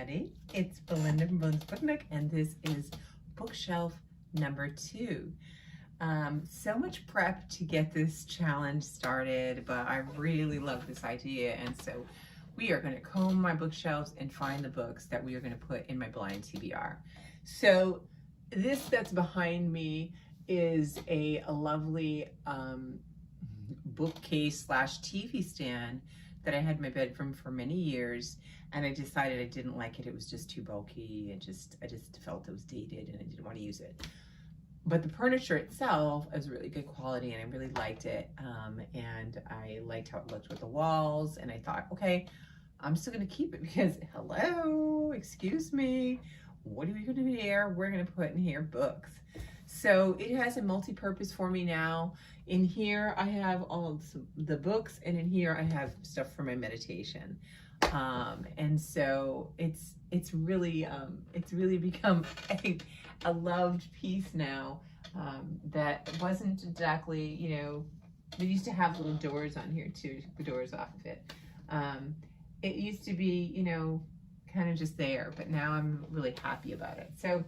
everybody. It's Belinda from Belinda's Book Nook, and this is bookshelf number 2. So much prep to get this challenge started, but I really love this idea, and so we are going to comb my bookshelves and find the books that we are going to put in my blind TBR. So this that's behind me is a lovely bookcase slash TV stand that I had in my bedroom for many years, and I decided I didn't like it. It was just too bulky, and I just felt it was dated and I didn't want to use it. But the furniture itself was really good quality and I really liked it, and I liked how it looked with the walls, and I thought, okay, I'm still going to keep it because, hello, excuse me, what are we going to do here? We're going to put in here books. So it has a multi-purpose for me now. In here I have all of the books, and in here I have stuff for my meditation. And so it's really become a loved piece now, that wasn't exactly, you know, they used to have little doors on here too, to take the doors off of it. It used to be, you know, kind of just there, but now I'm really happy about it. So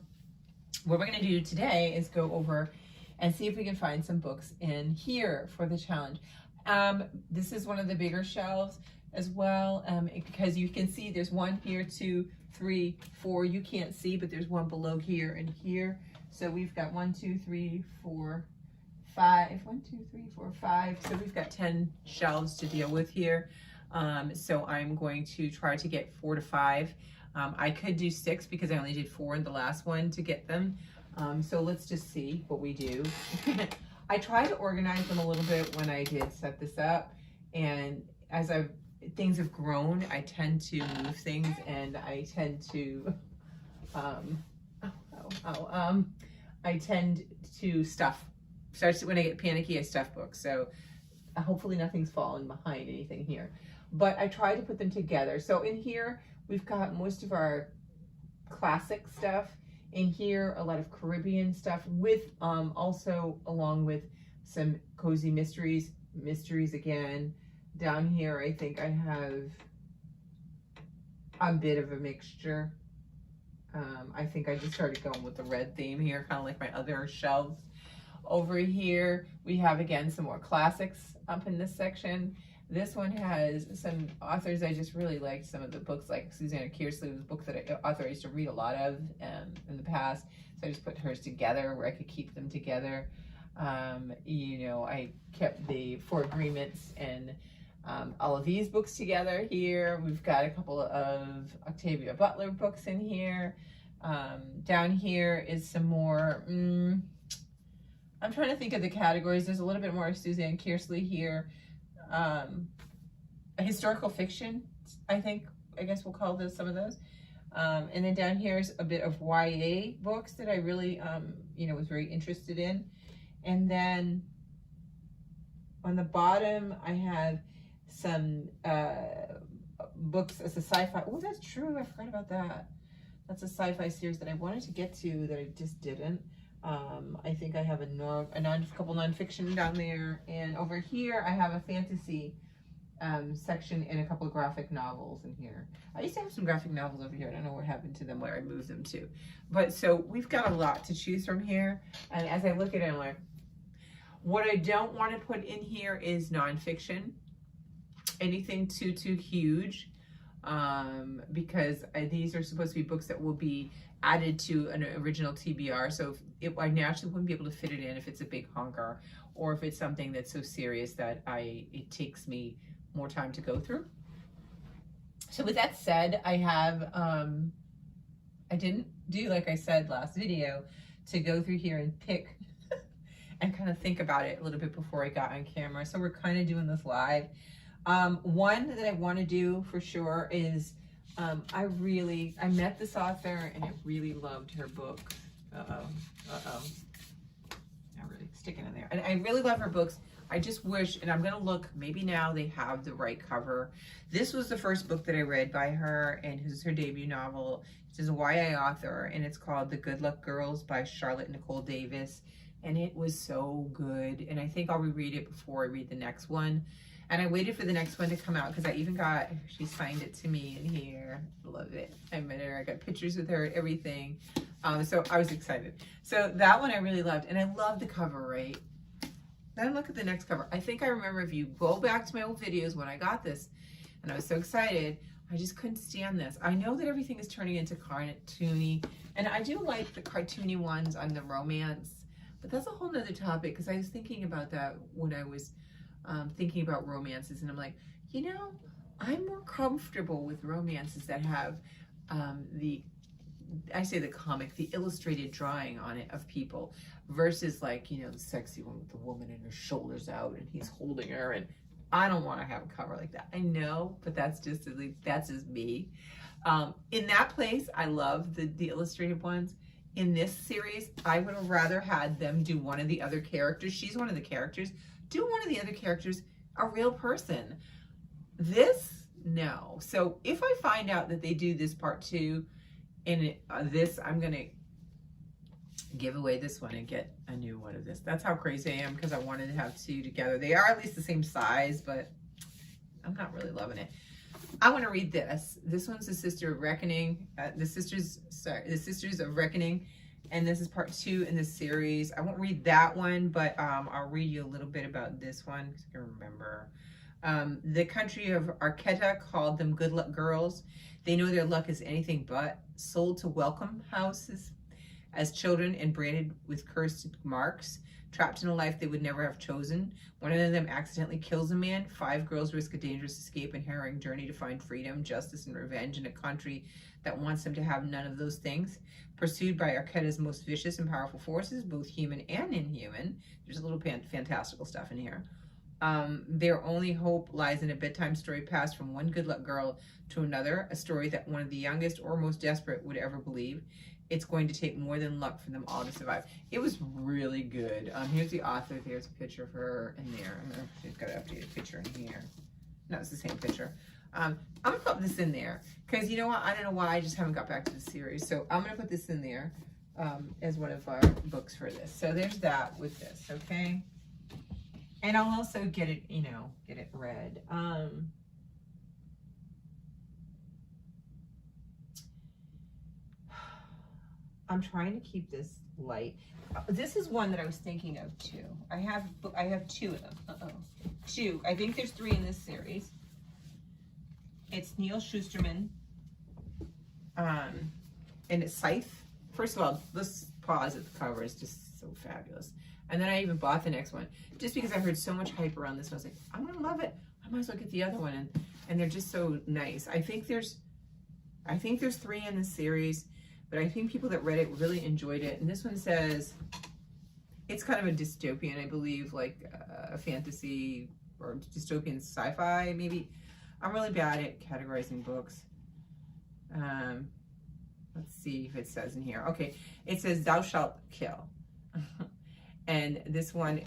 what we're going to do today is go over and see if we can find some books in here for the challenge. This is one of the bigger shelves as well, because you can see there's one here, 2, 3, 4. You can't see, but there's one below here and here. So we've got 1, 2, 3, 4, 5. 1, 2, 3, 4, 5. So we've got 10 shelves to deal with here. So I'm going to try to get 4 to 5. I could do 6 because I only did 4 in the last one to get them. So let's just see what we do. I tried to organize them a little bit when I did set this up, and as things have grown, I tend to move things, and I tend to I tend to stuff. When I get panicky, I stuff books. So hopefully nothing's fallen behind anything here. But I try to put them together. So in here, we've got most of our classic stuff. In here, a lot of Caribbean stuff with also along with some cozy mysteries again. Down here, I think I have a bit of a mixture. I think I just started going with the red theme here, kind of like my other shelves. Over here, we have again some more classics up in this section. This one has some authors I just really liked. Some of the books, like Susanna Kearsley was a book that author I used to read a lot of in the past. So I just put hers together where I could keep them together. You know, I kept the 4 Agreements and all of these books together here. We've got a couple of Octavia Butler books in here. Down here is some more, I'm trying to think of the categories. There's a little bit more of Susanna Kearsley here. Historical fiction, I guess we'll call those some of those. And then down here is a bit of YA books that I really, you know, was very interested in. And then on the bottom, I have some books as a sci-fi. Oh, that's true. I forgot about that. That's a sci-fi series that I wanted to get to that I just didn't. I think I have a couple nonfiction down there, and over here I have a fantasy section and a couple of graphic novels in here. I used to have some graphic novels over here. I don't know what happened to them, where I moved them to. But so we've got a lot to choose from here, and as I look at it, I'm like, what I don't want to put in here is nonfiction, anything too huge, because these are supposed to be books that will be added to an original TBR. So I naturally wouldn't be able to fit it in if it's a big honker, or if it's something that's so serious that it takes me more time to go through. So with that said, I have, I didn't do, like I said last video, to go through here and pick and kind of think about it a little bit before I got on camera. So we're kind of doing this live. One that I want to do for sure is, I met this author and I really loved her book. Not really sticking in there. And I really love her books. I just wish, and I'm going to look, maybe now they have the right cover. This was the first book that I read by her, and this is her debut novel. She's a YA author, and it's called The Good Luck Girls by Charlotte Nicole Davis. And it was so good. And I think I'll reread it before I read the next one. And I waited for the next one to come out because I even got, she signed it to me in here. Love it. I met her. I got pictures with her and everything. So I was excited. So that one I really loved. And I love the cover, right? Then look at the next cover. I think I remember, if you go back to my old videos when I got this, and I was so excited, I just couldn't stand this. I know that everything is turning into cartoony, and I do like the cartoony ones on the romance, but that's a whole nother topic, because I was thinking about that when I was thinking about romances, and I'm like, you know, I'm more comfortable with romances that have the comic, the illustrated drawing on it of people, versus like, you know, the sexy one with the woman and her shoulders out and he's holding her, and I don't want to have a cover like that. I know, but that's just me. In that place, I love the illustrated ones. In this series, I would have rather had them do one of the other characters. She's one of the characters. Do one of the other characters a real person. This, no. So if I find out that they do this part 2, in this, I'm gonna give away this one and get a new one of this. That's how crazy I am, because I wanted to have 2 together. They are at least the same size, but I'm not really loving it. I want to read this. This one's the Sister of Reckoning. The Sisters of Reckoning, and this is part 2 in this series. I won't read that one, but I'll read you a little bit about this one, because I can remember. The country of Arquetta called them good luck girls. They know their luck is anything but. Sold to welcome houses as children and branded with cursed marks. Trapped in a life they would never have chosen. One of them accidentally kills a man. 5 girls risk a dangerous escape and harrowing journey to find freedom, justice, and revenge in a country that wants them to have none of those things. Pursued by Arquetta's most vicious and powerful forces, both human and inhuman. There's a little fantastical stuff in here. Their only hope lies in a bedtime story passed from one good luck girl to another, a story that one of the youngest or most desperate would ever believe. It's going to take more than luck for them all to survive. It was really good. Here's the author. There's a picture of her in there. She's got an updated picture in here. No, it's the same picture. I'm going to put this in there, because you know what? I don't know why I just haven't got back to the series. So I'm going to put this in there as one of our books for this. So there's that with this, okay? And I'll also get it, you know, get it read. I'm trying to keep this light. This is one that I was thinking of too. I have 2 of them. 2. I think there's 3 in this series. It's Neil Schusterman. And it's Scythe. First of all, let's pause at the cover. It's just so fabulous. And then I even bought the next one just because I heard so much hype around this one. I was like, I'm gonna love it. I might as well get the other one. And they're just so nice. I think there's 3 in this series, but I think people that read it really enjoyed it. And this one says it's kind of a dystopian, I believe, like a fantasy or dystopian sci-fi maybe. I'm really bad at categorizing books. Let's see if it says in here. Okay, it says thou shalt kill. And this one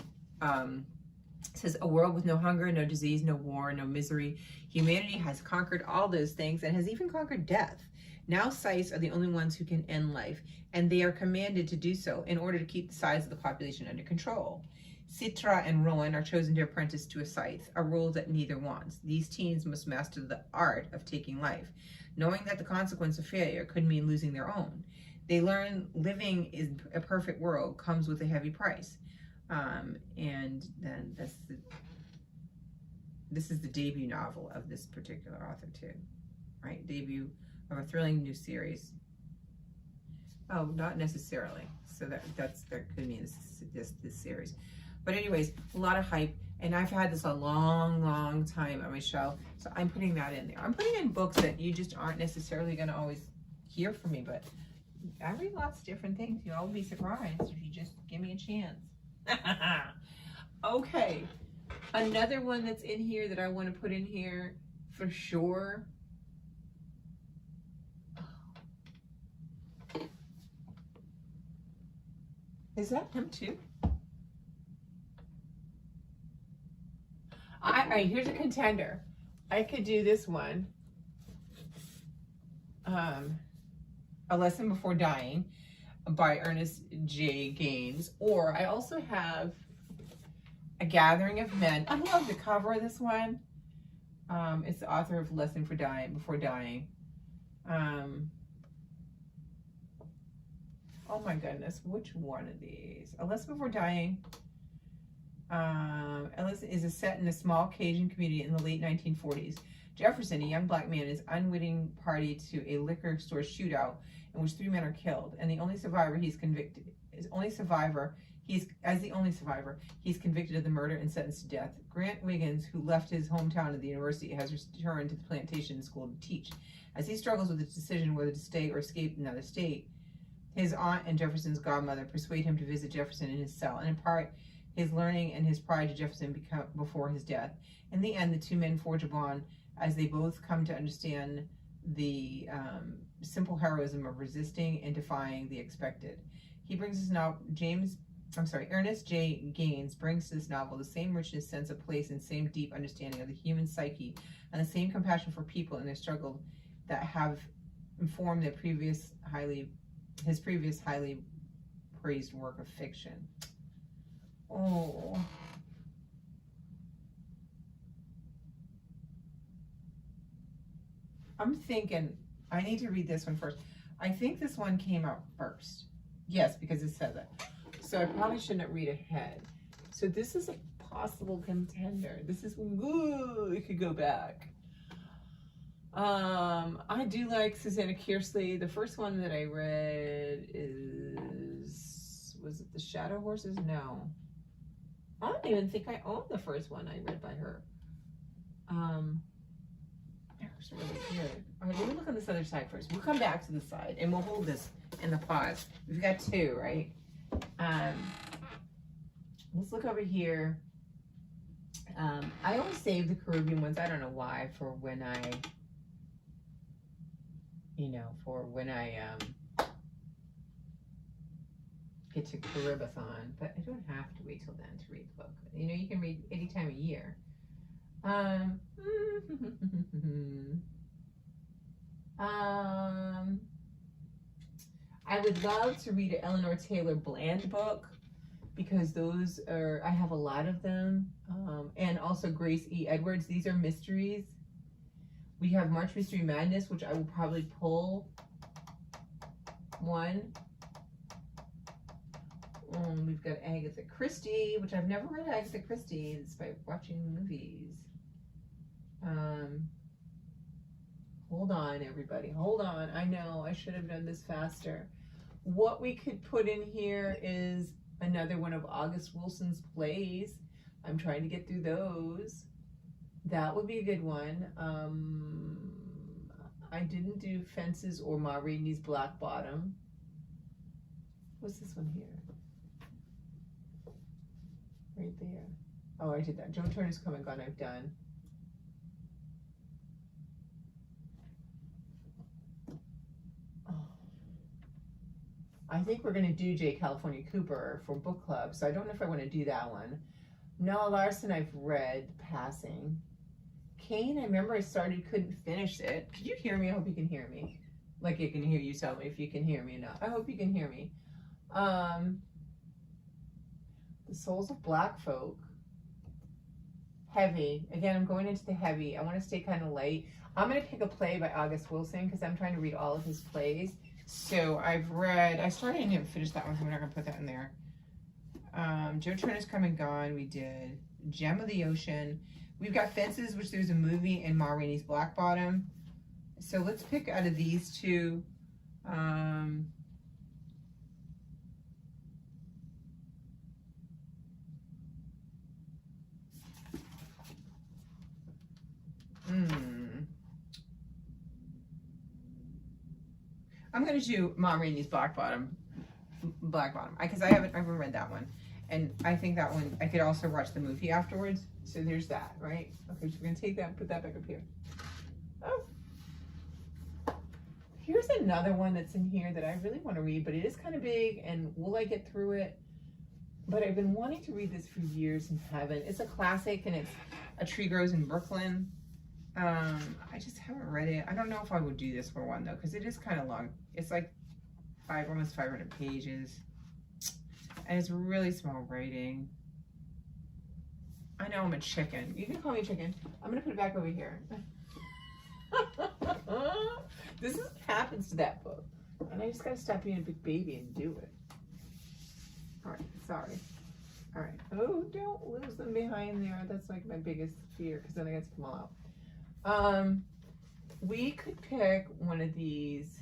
says a world with no hunger, no disease, no war, no misery. Humanity has conquered all those things and has even conquered death. Now scythes are the only ones who can end life, and they are commanded to do so in order to keep the size of the population under control. Citra and Rowan are chosen to apprentice to a scythe, a role that neither wants. These teens must master the art of taking life, knowing that the consequence of failure could mean losing their own. They learn living in a perfect world comes with a heavy price. And then this is the debut novel of this particular author too, right? Debut of a thrilling new series. Oh, not necessarily. So that could mean this series. But anyways, a lot of hype, and I've had this a long time on my shelf, so I'm putting that in there. I'm putting in books that you just aren't necessarily going to always hear from me, but I read lots of different things. You'll all be surprised if you just give me a chance. Okay, another one that's in here that I want to put in here for sure. Is that him too? All right, here's a contender. I could do this one. A Lesson Before Dying by Ernest J. Gaines. Or I also have A Gathering of Men. I love the cover of this one. It's the author of Lesson for Dying Before Dying. Oh my goodness, which one of these? A Lesson Before Dying. A Lesson is set in a small Cajun community in the late 1940s. Jefferson, a young black man, is unwitting party to a liquor store shootout in which 3 men are killed, and the only survivor he's convicted he's convicted of the murder and sentenced to death. Grant Wiggins, who left his hometown of the university, has returned to the plantation school to teach. As he struggles with his decision whether to stay or escape another state, his aunt and Jefferson's godmother persuade him to visit Jefferson in his cell and impart his learning and his pride to Jefferson before his death. In the end, the 2 men forge a bond as they both come to understand the simple heroism of resisting and defying the expected. He brings his novel, Ernest J. Gaines brings to this novel the same richness, sense of place, and same deep understanding of the human psyche, and the same compassion for people in their struggle that have informed his previous highly praised work of fiction. Oh. I'm thinking I need to read this one first. I think this one came out first. Yes, because it says it. So I probably shouldn't read ahead. So this is a possible contender. This is, ooh, it could go back. I do like Susanna Kearsley. The first one that I read was it The Shadow Horses? No. I don't even think I own the first one I read by her. It was really good. All right, let me look on this other side first. We'll come back to the side and we'll hold this in the pause. We've got 2, right? Let's look over here. I always save the Caribbean ones. I don't know why, for when I get to Caribathon, but I don't have to wait till then to read the book. You know, you can read any time of year. I would love to read an Eleanor Taylor Bland book, because those are, I have a lot of them. And also Grace E. Edwards. These are mysteries. We have March Mystery Madness, which I will probably pull one. We've got Agatha Christie, which I've never read Agatha Christie despite watching movies. Hold on, everybody. Hold on. I know I should have done this faster. What we could put in here is another one of August Wilson's plays. I'm trying to get through those. That would be a good one. I didn't do Fences or Ma Rainey's Black Bottom. What's this one here? Right there. Oh, I did that. Joan Turner's Come and Gone, I've done. Oh. I think we're going to do J. California Cooper for book club, so I don't know if I want to do that one. Noah Larson, I've read passing. Kane, I remember I started, couldn't finish it. Can you hear me? I hope you can hear me. Like I can hear you. Tell me if you can hear me or not. I hope you can hear me. The Souls of Black Folk. Heavy. Again, I'm going into the heavy. I want to stay kind of light. I'm going to pick a play by August Wilson because I'm trying to read all of his plays. So I've read, I started and didn't finish that one, so we're not going to put that in there. Joe Turner's Come and Gone, we did. Gem of the Ocean. We've got Fences, which there's a movie, and Ma Rainey's Black Bottom. So let's pick out of these 2. I'm going to do Ma Rainey's Black Bottom, because I haven't read that one, and I think that one I could also watch the movie afterwards. So there's that, right? Okay, so we're going to take that and put that back up here. Oh, here's another one that's in here that I really want to read, but it is kind of big, and will I get through it? But I've been wanting to read this for years and haven't. It's a classic, and it's A Tree Grows in Brooklyn. I just haven't read it. I don't know if I would do this for one though, because it is kind of long. It's like almost 500 pages, and it's really small writing. I know I'm a chicken. You can call me chicken. I'm gonna put it back over here. This is what happens to that book. And I just gotta stop being a big baby and do it. All right, sorry. All right. Oh, don't lose them behind there. That's like my biggest fear, because then I get to come all out. We could pick one of these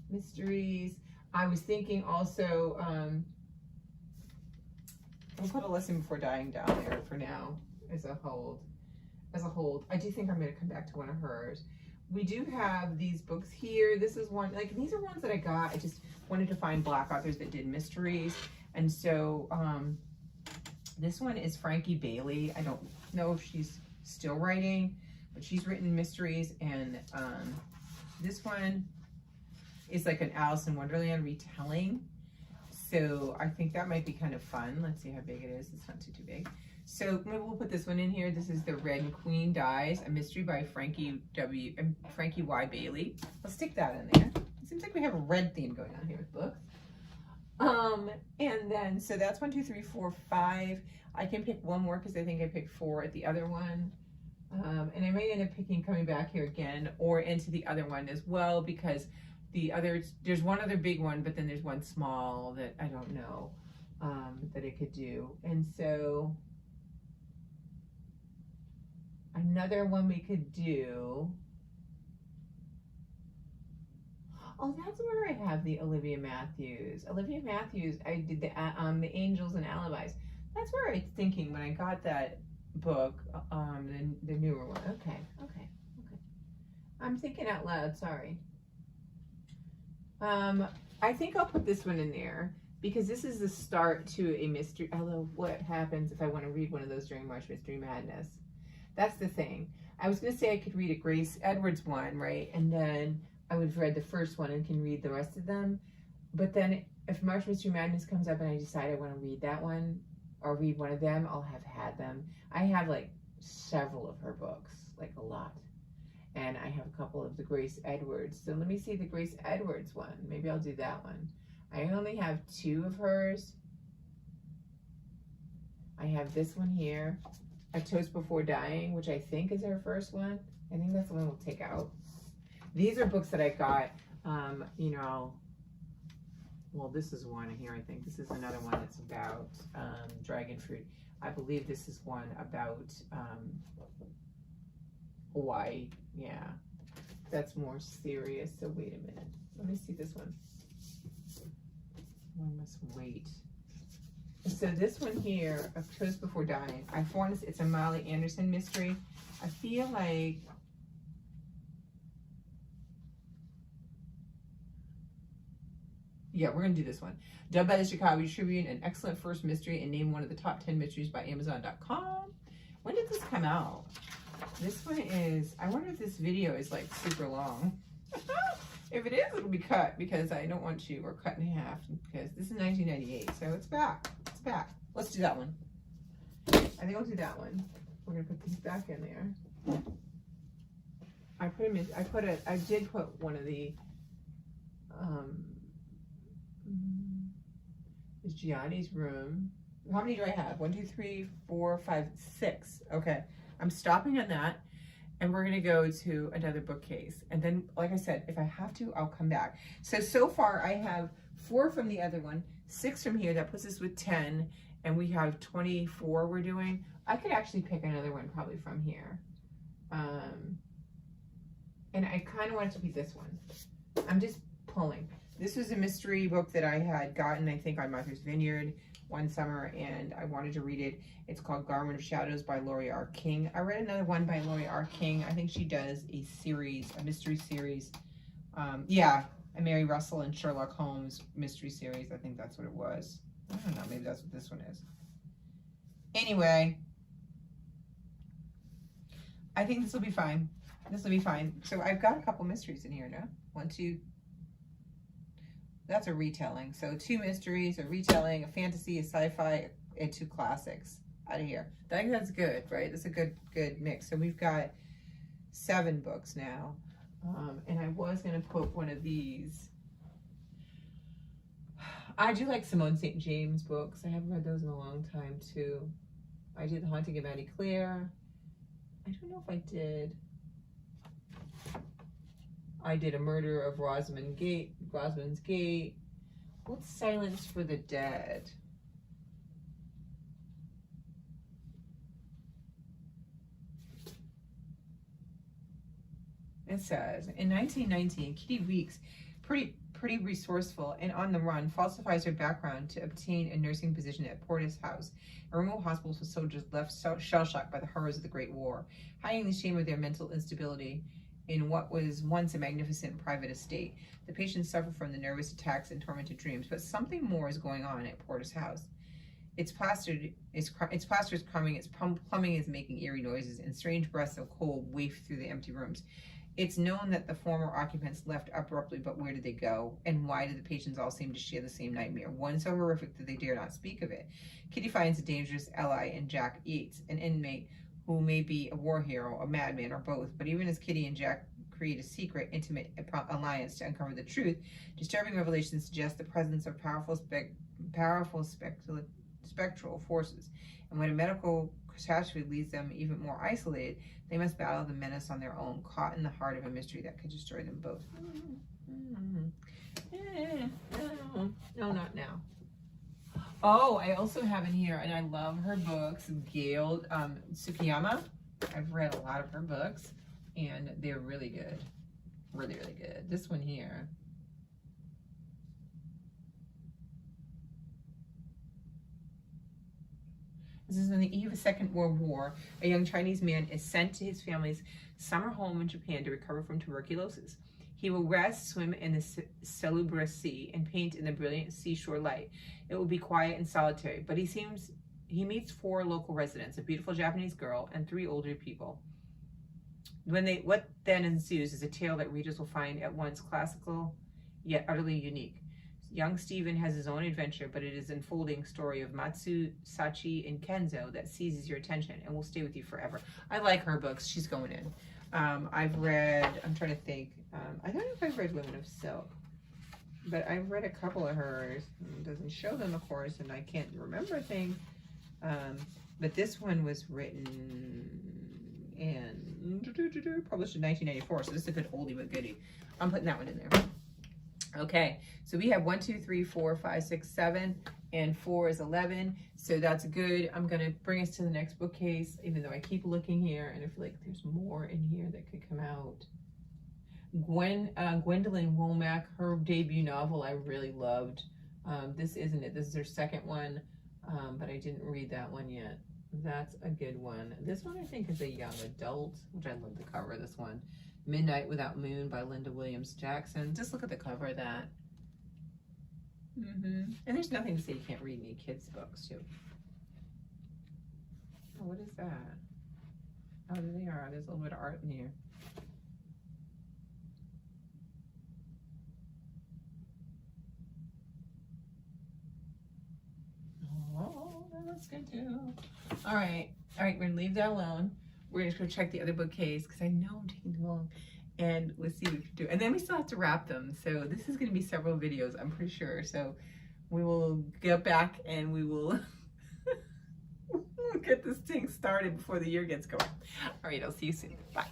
mysteries. I was thinking also, we'll put A Lesson Before Dying down there for now as a hold. I do think I'm going to come back to one of hers. We do have these books here. This is one, like, these are ones that I got. I just wanted to find Black authors that did mysteries. And so this one is Frankie Bailey. I don't know if she's still writing, but she's written mysteries. And this one is like an Alice in Wonderland retelling. So I think that might be kind of fun. Let's see how big it is. It's not too big. So maybe we'll put this one in here. This is The Red Queen Dies, a mystery by Frankie Y. Bailey. Let's stick that in there. It seems like we have a red theme going on here with books. And then, so that's 1, 2, 3, 4, 5. I can pick one more because I think I picked 4 at the other one. And I might end up coming back here again or into the other one as well, because the others, there's one other big one, but then there's one small that I don't know that I could do. And so another one we could do. Oh, that's where I have the Olivia Matthews. Olivia Matthews, I did the Angels and Alibis. That's where I was thinking when I got that book, the newer one. Okay. I'm thinking out loud, sorry. I think I'll put this one in there because this is the start to a mystery. Although, what happens if I want to read one of those during March Mystery Madness? That's the thing. I was going to say I could read a Grace Edwards one, right? And then I would have read the first one and can read the rest of them. But then if March Mystery Madness comes up and I decide I want to read that one or read one of them, I'll have had them. I have like several of her books, like a lot. And I have a couple of the Grace Edwards. So let me see the Grace Edwards one. Maybe I'll do that one. I only have 2 of hers. I have this one here, A Toast Before Dying, which I think is her first one. I think that's the one we'll take out. These are books that I got, you know, well, this is one here, I think. This is another one that's about dragon fruit. I believe this is one about Hawaii. Yeah, that's more serious. So wait a minute. Let me see this one. One must wait. So this one here, A Toast Before Dying. It's a Molly Anderson mystery. I feel like yeah, we're gonna do this one. Dubbed by the Chicago Tribune, an excellent first mystery and named one of the top 10 mysteries by Amazon.com. When did this come out? This one is, I wonder if this video is like super long. If it is, it'll be cut because I don't want to, or cut in half because this is 1998, so it's back. It's back. Let's do that one. I think I'll do that one. We're gonna put these back in there. I put them in, I did put one of the, is Gianni's Room. How many do I have? 1, 2, 3, 4, 5, 6. Okay. I'm stopping on that, and we're going to go to another bookcase. And then, like I said, if I have to, I'll come back. So far, I have 4 from the other one, 6 from here. That puts us with 10, and we have 24 we're doing. I could actually pick another one probably from here. And I kind of want it to be this one. I'm just pulling. This was a mystery book that I had gotten, I think, on Martha's Vineyard one summer, and I wanted to read it. It's called Garment of Shadows by Laurie R. King. I read another one by Laurie R. King. I think she does a series, a mystery series. Yeah, a Mary Russell and Sherlock Holmes mystery series. I think that's what it was. I don't know, maybe that's what this one is. Anyway, I think this will be fine. This will be fine. So I've got a couple mysteries in here now. 1, 2. That's a retelling. So 2 mysteries, a retelling, a fantasy, a sci-fi, and 2 classics out of here. I think that's good, right? That's a good mix. So we've got 7 books now. And I was going to put one of these. I do like Simone St. James books. I haven't read those in a long time, too. I did The Haunting of Addie Claire. I don't know if I did. I did A Murder of Rosamund's Gate. What's Silence for the Dead? It says, in 1919, Kitty Weeks, pretty resourceful and on the run, falsifies her background to obtain a nursing position at Portis House, a remote hospital for soldiers left shell-shocked by the horrors of the Great War, hiding the shame of their mental instability in what was once a magnificent private estate. The patients suffer from the nervous attacks and tormented dreams, but something more is going on at Portis House. Its plaster is crumbling, its plumbing is making eerie noises, and strange breaths of cold waft through the empty rooms. It's known that the former occupants left abruptly, but where did they go? And why did the patients all seem to share the same nightmare? One so horrific that they dare not speak of it. Kitty finds a dangerous ally in Jack Yates, an inmate who may be a war hero, a madman, or both. But even as Kitty and Jack create a secret, intimate alliance to uncover the truth, disturbing revelations suggest the presence of powerful spectral forces. And when a medical catastrophe leaves them even more isolated, they must battle the menace on their own, caught in the heart of a mystery that could destroy them both. No, not now. Oh, I also have in here, and I love her books, Gail Tsukiyama. I've read a lot of her books, and they're really good. Really, really good. This one here. This is on the eve of the Second World War. A young Chinese man is sent to his family's summer home in Japan to recover from tuberculosis. He will rest, swim in the salubrious sea, and paint in the brilliant seashore light. It will be quiet and solitary, but he meets 4 local residents, a beautiful Japanese girl, and 3 older people. What then ensues is a tale that readers will find at once classical, yet utterly unique. Young Stephen has his own adventure, but it is an unfolding story of Matsu, Sachi, and Kenzo that seizes your attention and will stay with you forever. I like her books. She's going in. I've read, I'm trying to think, I don't know if I've read Women of Silk, but I've read a couple of hers. It doesn't show them, of course, and I can't remember things. But this one was written and published in 1994, so this is a good oldie but goodie. I'm putting that one in there. Okay, so we have 1, 2, 3, 4, 5, 6, 7, and 4 is 11. So that's good. I'm gonna bring us to the next bookcase, even though I keep looking here and I feel like there's more in here that could come out. Gwendolyn Womack, her debut novel I really loved. This isn't it. This is her second one, but I didn't read that one yet. That's a good one. This one I think is a young adult, which I love the cover of this one. Midnight Without Moon by Linda Williams Jackson. Just look at the cover of that. And there's nothing to say you can't read any kids' books too. Oh, what is that? Oh, there they are. There's a little bit of art in here. Oh, that's good too. All right, we're gonna leave that alone. We're gonna go check the other bookcase because I know I'm taking too long, and let's see what we can do. And then we still have to wrap them. So this is gonna be several videos, I'm pretty sure. So we will get back and we will get this thing started before the year gets going. All right, I'll see you soon. Bye.